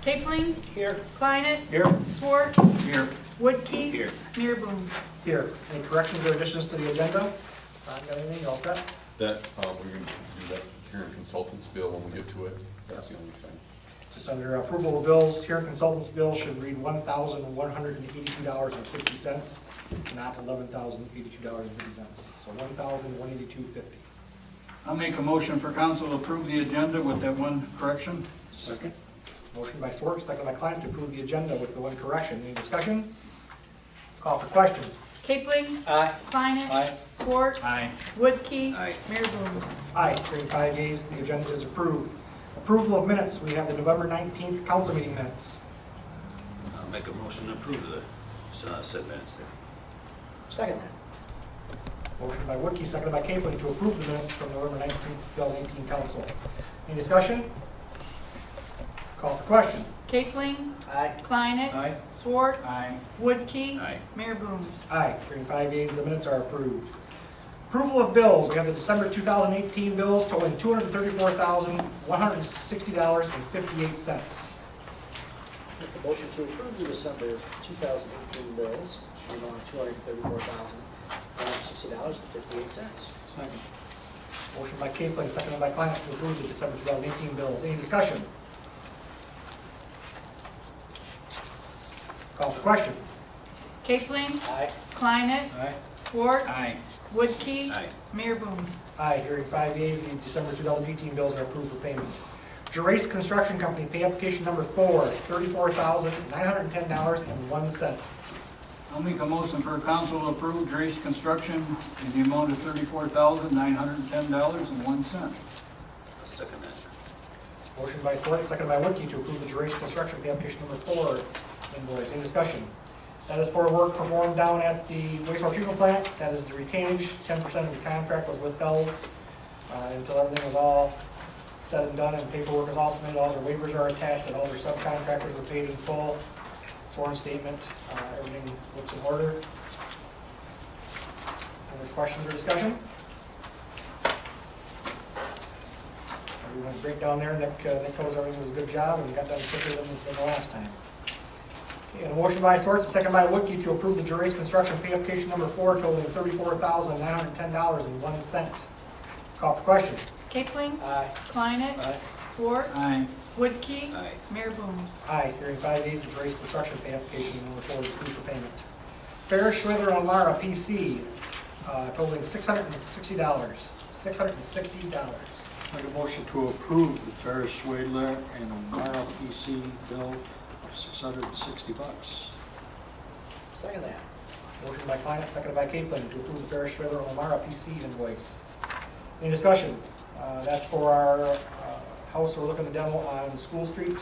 Capling. Here. Kleiner. Here. Schwartz. Here. Woodkey. Here. Mayor Booms. Here. Any corrections or additions to the agenda? Not got anything, you all set? That, we're going to do that Karen Consultants bill when we get to it. That's the only thing. Just under approval of bills, here consultants bill should read $1,182.50, not $11,082.50. So $1,182.50. I'll make a motion for council to approve the agenda with that one correction. Second. Motion by Schwartz, second by Klein to approve the agenda with the one correction. Any discussion? Call for questions. Capling. Aye. Kleiner. Aye. Schwartz. Aye. Woodkey. Aye. Mayor Booms. Aye, hearing 5 yeas, the agenda is approved. Approval of minutes, we have the November 19th council meeting minutes. I'll make a motion to approve the said minutes there. Second. Motion by Woodkey, seconded by Capelin to approve the minutes from November 19th, 2018 council. Any discussion? Call for question. Capling. Aye. Kleiner. Aye. Schwartz. Aye. Woodkey. Aye. Mayor Booms. Aye, hearing 5 yeas, the minutes are approved. Approval of bills, we have the December 2018 bills totaling $234,160.58. Make a motion to approve the December 2018 bills, in the amount of $234,160.58. Second. Motion by Capelin, seconded by Klein to approve the December 2018 bills. Any discussion? Call for question. Capling. Aye. Kleiner. Aye. Schwartz. Aye. Woodkey. Aye. Mayor Booms. Aye, hearing 5 yeas, the December 2018 bills are approved for payment. Gerace Construction Company, pay application number 4, $34,910.01. I'll make a motion for council to approve Drace Construction in the amount of $34,910.01. Second that. Motion by Select, seconded by Woodkey to approve the Gerace Construction pay application number 4 invoice. Any discussion? That is for work performed down at the wastewater treatment plant. That is the retainage. 10% of the contract was withheld until everything was all said and done and paperwork is all submitted, all their waivers are attached, and all their subcontractors were paid in full. Sworn statement, everything looks in order. Any questions or discussion? Everyone break down there. Nick knows everything was a good job and got done quicker than the last time. Okay, and a motion by Schwartz, a second by Woodkey to approve the Gerace Construction pay application number 4 totaling $34,910.01. Call for question. Capling. Aye. Kleiner. Aye. Schwartz. Aye. Woodkey. Aye. Mayor Booms. Aye, hearing 5 yeas, the Gerace Construction pay application number 4 is approved for payment. Ferris Schroeder and Lara PC totaling $660. $660. Make a motion to approve the Ferris Schwadler and Mara PC bill of $660. Second that. Motion by Klein, seconded by Capelin to approve the Ferris Schroeder and Lara PC invoice. Any discussion? That's for our house we're looking to demo on School Street.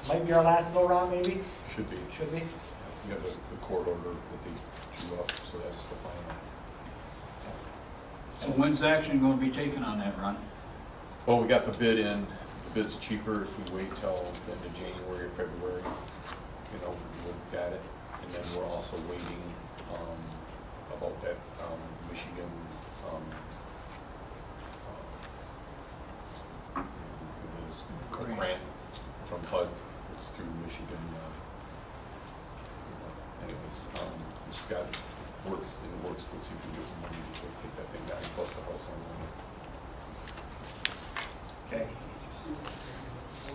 Might be our last go round, maybe? Should be. Should be. You have the court order that they drew up, so that's the final. So when's action going to be taken on that, Ron? Well, we got the bid in. The bid's cheaper if we wait till the end of January or February. You know, we look at it. And then we're also waiting about that Michigan it is a grant from HUD. It's through Michigan. Anyways, we just got works in the works. We'll see if we can get some money to take that thing down, plus the house on Okay.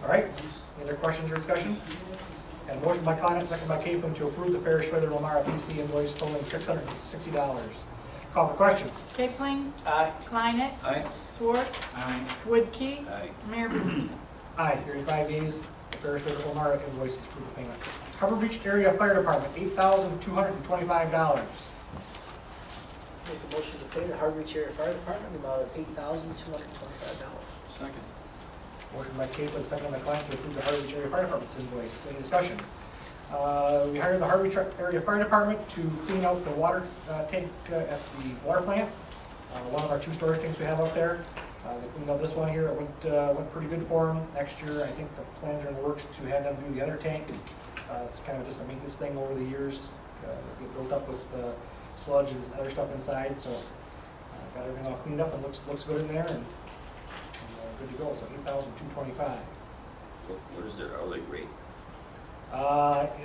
All right. Any other questions or discussion? And a motion by Klein, second by Capelin to approve the Ferris Schroeder Lamar PC invoice totaling $660. Call for question. Capling. Aye. Kleiner. Aye. Schwartz. Aye. Woodkey. Aye. Mayor Booms. Aye, hearing 5 yeas, the Ferris Schroeder Lamar invoice is approved for payment. Cover Beach Area Fire Department, $8,225. Make a motion to pay the Harwich Area Fire Department, in the amount of $8,225. Second. Motion by Capelin, second by Klein to approve the Harwich Area Fire Department's invoice. Any discussion? We hired the Harwich Area Fire Department to clean out the water tank at the water plant. One of our 2 storage tanks we have up there. They cleaned out this one here. It went pretty good for them. Next year, I think the plans are in the works to have them do the other tank. It's kind of just a maintenance thing over the years. Get built up with sludge and other stuff inside. So got everything all cleaned up and looks good in there and good to go. So $8,225. What is What is their hourly rate?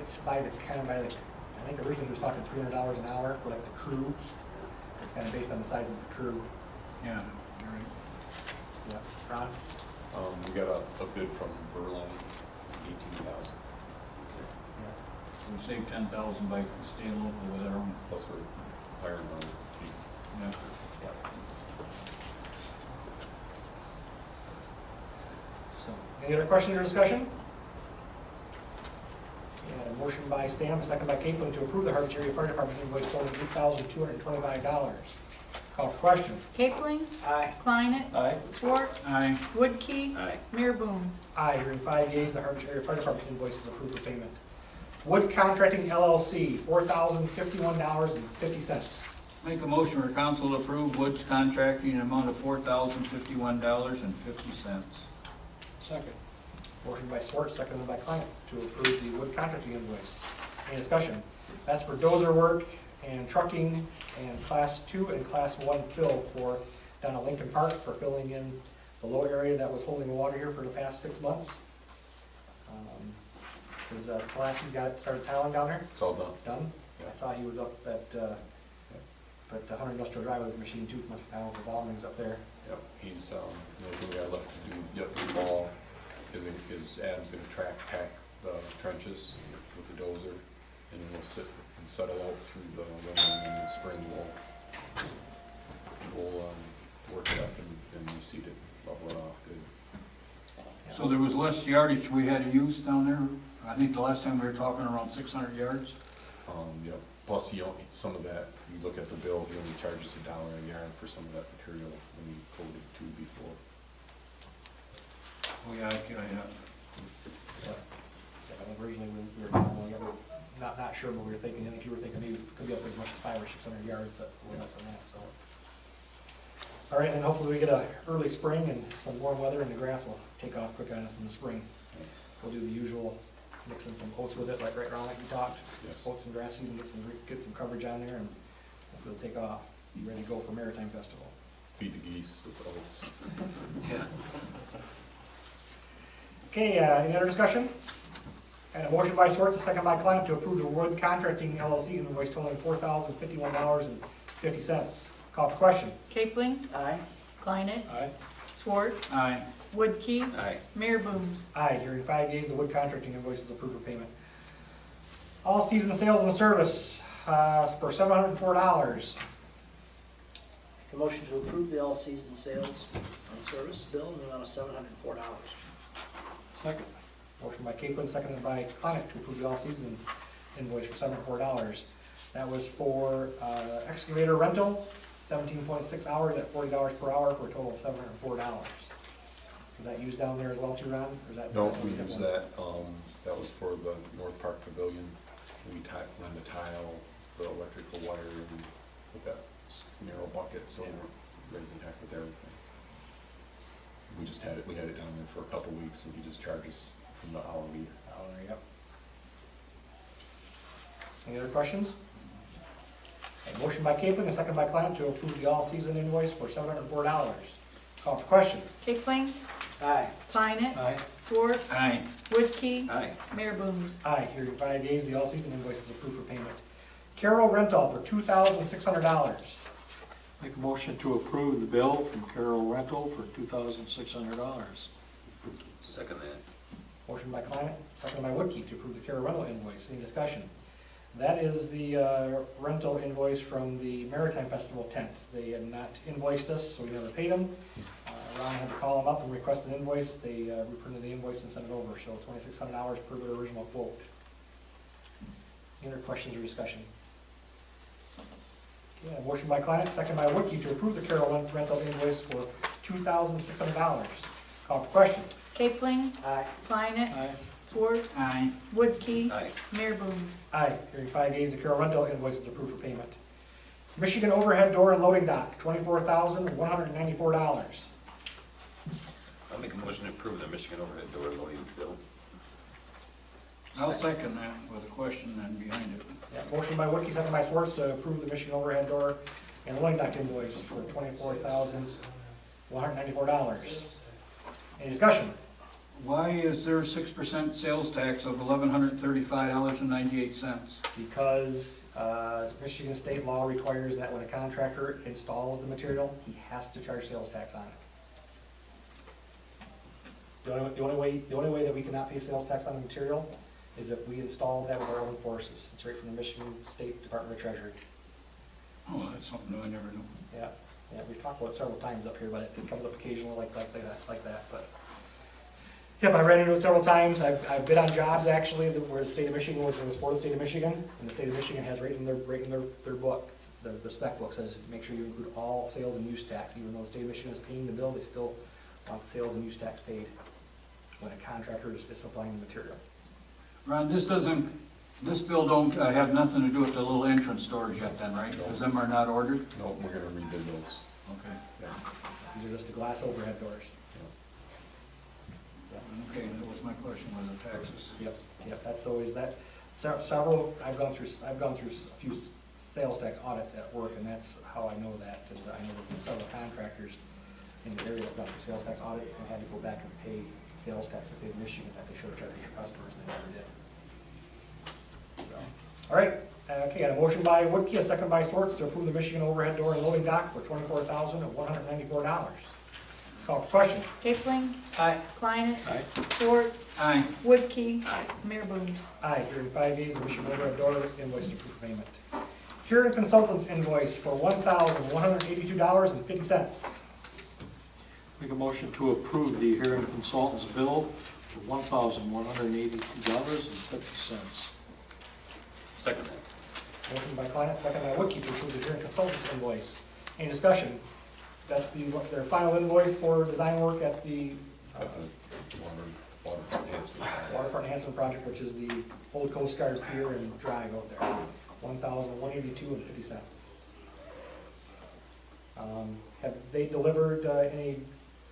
It's by the, I think originally he was talking $300 an hour for like the crew. It's kind of based on the size of the crew. Yeah, you're right. Yeah. Ron? We got a bid from Berlin, 18,000, We saved 10,000 by staying local with our own. plus we're hiring our people. Yeah. So, any other questions or discussion? And a motion by Stam, a second by Capelin to approve the Harwich Area Fire Department invoice totaling $8,225. Call for question. Capling, Aye. Klein, Aye. Schwartz, Aye. Woodkey, Aye. Mayor Booms. Aye, hearing 5 yeas, the Harwich Area Fire Department invoice is approved for payment. Wood Contracting LLC, $4,051.50. Make a motion for council to approve Woods Contracting in an amount of $4,051.50. Second. Motion by Schwartz, seconded by Klein to approve the wood contracting invoice. Any discussion? That's for dozer work and trucking and Class 2 and Class 1 fill for down at Lincoln Park for filling in the low area that was holding the water here for the past 6 months. Is Pulaski got it started tiling down there? It's all done. Done? Yeah. I saw he was up at 100 Industrial Drive with his machine too, must have the volumes up there. Yep, he's, the only thing we got left to do yet this fall is Adam's gonna pack the trenches with the dozer, and then we'll sit and settle out through the winter, and then in the spring we'll work it up and reseed it, level it off good. So there was less yardage we had to use down there? I think the last time we were talking around 600 yards. Yep, plus some of that, you look at the bill, he only charges $1 a yard for some of that material when he quoted 2 before. Oh, yeah, Yeah, I think originally we were not sure, but we were thinking, I think you were thinking maybe it could be up as much as 500 or 600 yards, less than that, so. All right, and hopefully we get a early spring and some warm weather and the grass will take off quick on us in the spring. We'll do the usual, mixing some oats with it, like right around like we talked. Yes. Oats and grass seed and get some coverage on there and hopefully it'll take off. Be ready to go for Maritime Festival. Feed the geese with oats. yeah. Okay, any other discussion? And a motion by Schwartz, a second by Klein to approve the Wood Contracting LLC invoice totaling $4,051.50. Call for question. Capling, Aye. Klein, Aye. Schwartz, Aye. Woodkey, Aye. Mayor Booms. Aye, hearing 5 yeas, the Wood Contracting invoice is approved for payment. All season sales and service for $704. Make a motion to approve the all-season sales and service bill in the amount of $704. Second. Motion by Capelin, seconded by Klein to approve the all-season invoice for $704. That was for excavator rental, 17.6 hours at $40 per hour for a total of $704. Is that used down there as well too, Ron? Or is that? No, we use that, that was for the North Park Pavilion. We run the tile, the electrical wire, and with that narrow bucket, so we're raising heck with everything. We had it down there for a couple weeks, and he just charges from the hourly. Yep. Any other questions? Okay, motion by Capelin, a second by Klein to approve the all-season invoice for $704. Call for question. Capling, Aye. Klein, Aye. Schwartz, Aye. Woodkey, Aye. Mayor Booms. Aye, hearing 5 yeas, the all-season invoice is approved for payment. Carroll Rental for $2,600. Make a motion to approve the bill from Carroll Rental for $2,600. Second that. Motion by Klein, second by Woodkey to approve the Carroll Rental invoice. Any discussion? That is the rental invoice from the Maritime Festival tent. They had not invoiced us, so we never paid them. Ron had to call them up and request an invoice. They reprinted the invoice and sent it over, so $2,600 per their original quote. Any other questions or discussion? Yeah, motion by Klein, second by Woodkey to approve the Carroll Rental invoice for $2,600. Call for question. Capling, Aye. Klein, Aye. Schwartz, Aye. Woodkey, Aye. Mayor Booms. Aye, hearing 5 yeas, the Carroll Rental invoice is approved for payment. Michigan Overhead Door and Loading Dock, $24,194. I'll make a motion to approve the Michigan overhead door loading bill. I'll second that with a question then behind it. Yeah, motion by Woodkey, second by Schwartz to approve the Michigan Overhead Door and Loading Dock invoice for $24,194. Any discussion? Why is there 6% sales tax of $1,135.98? Because Michigan state law requires that when a contractor installs the material, he has to charge sales tax on it. The only way that we cannot pay sales tax on the material is if we install that with our own forces. It's right from the Michigan State Department of Treasury. Oh, that's something new I never knew. Yeah, we've talked about it several times up here, but it comes up occasionally like that, but. Yep, I ran into it several times. I've bid on jobs actually where the state of Michigan was for the state of Michigan, and the state of Michigan has right in their book, the spec book says, make sure you include all sales and use tax. Even though the state of Michigan is paying the bill, they still want the sales and use tax paid when a contractor is supplying the material. Ron, this bill don't have nothing to do with the little entrance doors yet then, right? Because them are not ordered? No, we're gonna read the notes. Okay. Yeah. These are just the glass overhead doors. Okay, that was my question, was the taxes. Yep, that's always that. Several, I've gone through a few sales tax audits at work, and that's how I know that. Is I know that several contractors in the area have gone through sales tax audits and had to go back and pay sales tax to the state of Michigan that they should have charged their customers, and they never did. So, all right, okay, got a motion by Woodkey, a second by Swartz to approve the Michigan overhead door and loading dock for $24,194. Call for question. Kipling. Aye. Klein. Aye. Schwartz. Aye. Woodkey. Mayor Booms. Aye, hearing 5 yeas, the Michigan overhead door invoice approved for payment. Huron Consultants invoice for $1,182.50. Make a motion to approve the Huron Consultants bill for $1,182.50. Second that. Motion by Klein, second by Woodkey to approve the Huron Consultants invoice. Any discussion? That's their final invoice for design work at the At the water enhancement. Waterfront Enhancement Project, which is the Old Coast Guard Pier and Drive out there. $1,182.50. Have they delivered any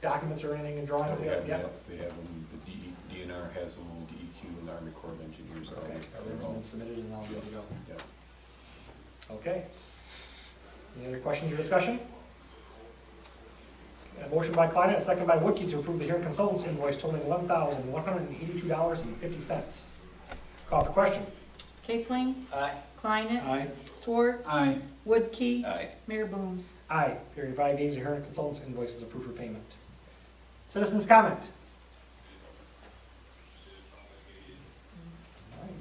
documents or anything in drawings They yet? have, Yep. they have them, the DNR has them, DEQ and the Army Corps of Engineers are all. Okay, everything's been submitted and all good to go. Yeah. Okay. Any other questions or discussion? A motion by Klein, a second by Woodkey to approve the Huron Consultants invoice totaling $1,182.50. Call for question. Kipling. Aye. Klein. Aye. Schwartz. Aye. Woodkey. Aye. Mayor Booms. Aye. Hearing 5 yeas, the Huron Consultants invoice is approved for payment. Citizens' comment.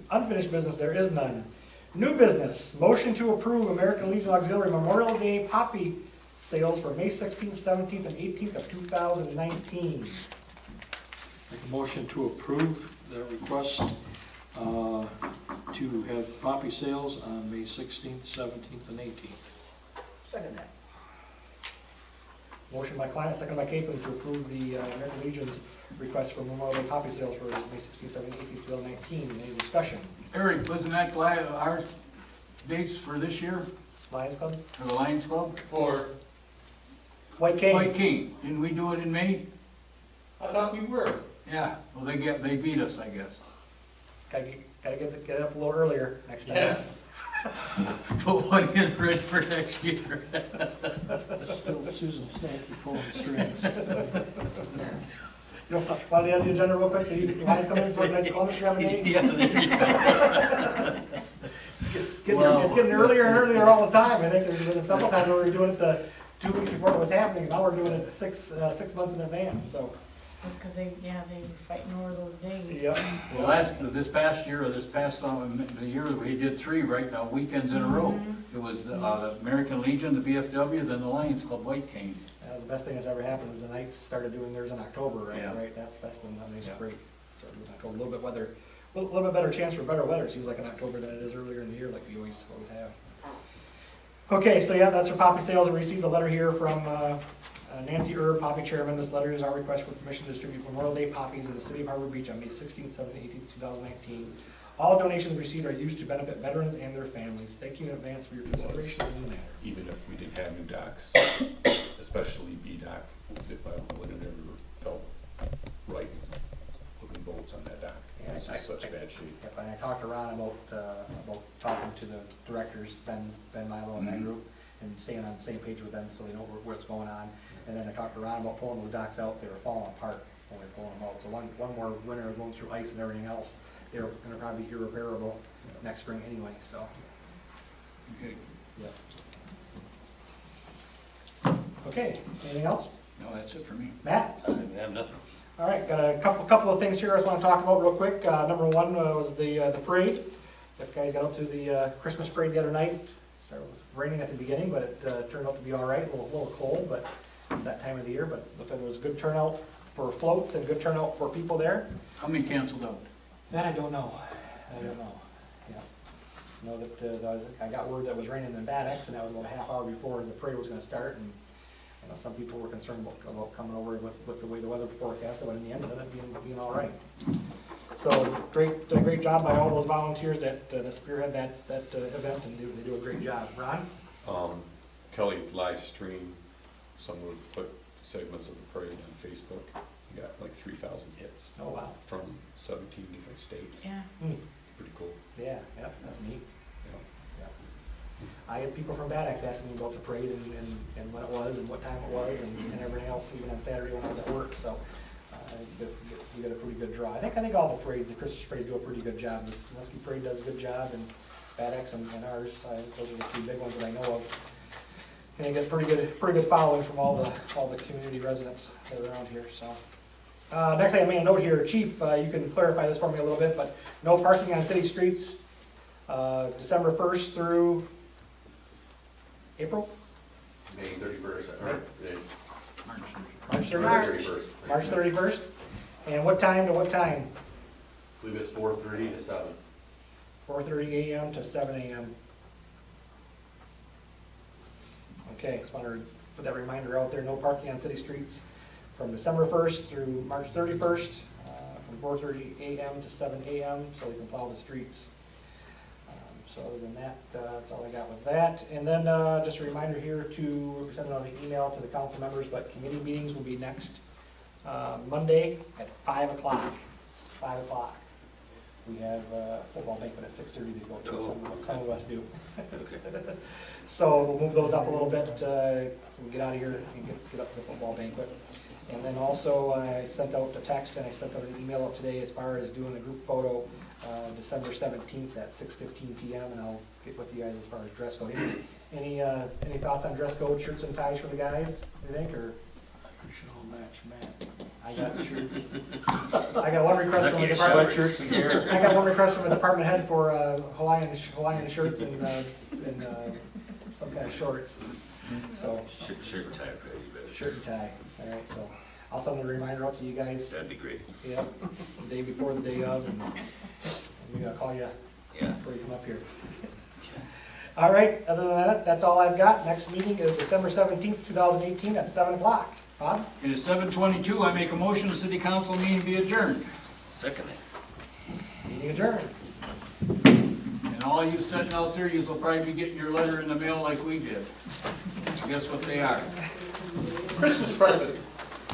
Unfinished business, there is none. New business, motion to approve American Legion Auxiliary Memorial Day Poppy sales for May 16th, 17th, and 18th of 2019. Make a motion to approve the request to have poppy sales on May 16th, 17th, and 18th. Second that. Motion by Klein, second by Capel to approve the American Legion's request for Memorial Day Poppy sales for May 16th, 17th, 18th, 2019. Any discussion? Eric, wasn't that our dates for this year, Lions Club? for the Lions Club? White King. White King, didn't we do it in May? I thought we were. Yeah, well, they beat us, I guess. Gotta get it up a little earlier next time. Yes. Put one in ready for next year. Still Susan Stanky pulling the strings. You know, while the agenda real quick, so you guys come in for the next Columbus Grab Day? Yeah, there you go. It's getting earlier and earlier all the time. I think there's been several times where we were doing it the 2 weeks before it was happening, now we're doing it 6 months in advance, so. That's because they were fighting over those days. Yep. Well, this past year, or the year, we did 3 right now, weekends in a row. It was the American Legion, the VFW, then the Lions Club White King. The best thing that's ever happened is the Knights started doing theirs in October, right? Yeah. Right, that's when that makes Yeah. it great. Started in October, a little bit better chance for better weather, it seems like in October than it is earlier in the year, like we always have. Okay, so yeah, that's for poppy sales. We received a letter here from Nancy Erb, Poppy Chairman. This letter is our request for permission to distribute Memorial Day poppies in the city of Harbor Beach on May 16th, 17th, 18th, 2019. All donations received are used to benefit veterans and their families. Thank you in advance for your consideration in the matter. Even if we didn't have new docks, especially B-dock, if I wouldn't have ever felt right putting boats on that dock. Yeah, It's in such bad shape. Yep, and I talked to Ron about talking to the directors, Ben Milo and that group, and staying on the same page with them so they know what's going on. And then I talked to Ron about pulling those docks out, they were falling apart when we pull them out. So one more winter going through ice and everything else, they're gonna probably be irreparable next spring anyway, so, Okay. yeah. Okay, anything else? No, that's it for me. Matt? I have nothing. All right, got a couple of things here I just want to talk about real quick. Number one was the parade. If guys got out to the Christmas parade the other night, it was raining at the beginning, but it turned out to be all right. A little cold, but it's that time of the year. But looked like it was a good turnout for floats and good turnout for people there. How many canceled out? That I don't know. Yeah. I know that I got word that it was raining in Bad X, and that was about a half hour before the parade was going to start. And you know, some people were concerned about coming over with the way the weather forecasted, but in the end, it ended up being all right. So great job by all those volunteers that spearhead that event, and they do a great job. Ron? Kelly live streamed, someone put segments of the parade on Facebook. He got like 3,000 hits Oh, wow. from 17 different states. Yeah. Pretty cool. Yeah, that's neat. Yeah. Yeah. I had people from Bad X asking me about the parade and when it was and what time it was and everything else, even on Saturday when I was at work, so we got a pretty good draw. I think all the parades, the Christmas parades do a pretty good job. The Muskie Parade does a good job, and Bad X and ours, those are the two big ones that I know of. And they get pretty good following from all the community residents that are around here, so. Next I made a note here, Chief, you can clarify this for me a little bit, but no parking on city streets, December 1st through April? May 31st, or March 31st? March. 31st. March 31st? And what time to what time? I believe it's 4:30 to 7. 4:30 a.m. to 7 a.m. Okay, just wanted to put that reminder out there, no parking on city streets from December 1st through March 31st, from 4:30 a.m. to 7 a.m., so they can plow the streets. So other than that, that's all I got with that. And then just a reminder here to send out an email to the council members, but committee meetings will be next Monday at 5 o'clock. 5 o'clock. We have a football banquet at 6:30 to go to, some of us do. Okay. So we'll move those up a little bit, so we get out of here and get up to the football banquet. And then also, I sent out the text and I sent out an email out today as far as doing a group photo, December 17th at 6:15 p.m. And I'll get with you guys as far as dress code. Any thoughts on dress code, shirts and ties for the guys, you think, or? We should all match Matt. I got shirts. I got one request from the department. Sweatshirts and hair. I got one request from the department head for Hawaiian shirts and some kind of shorts. So, Shirt and tie, Fred, you better. shirt and tie, all right, so I'll send a reminder out to you guys, That'd be great. yeah, the day before, the day of, and we're gonna call you Yeah. before you come up here. All right, other than that, that's all I've got. Next meeting is December 17th, 2018 at 7 o'clock. Bob? It is 7:22. I make a motion the city council meeting be adjourned. Second it. Meeting adjourned. And all you sitting out there, you will probably be getting your letter in the mail like we did. Guess what they are? Christmas present.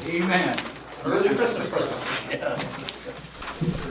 Amen. Early Christmas present. Yeah.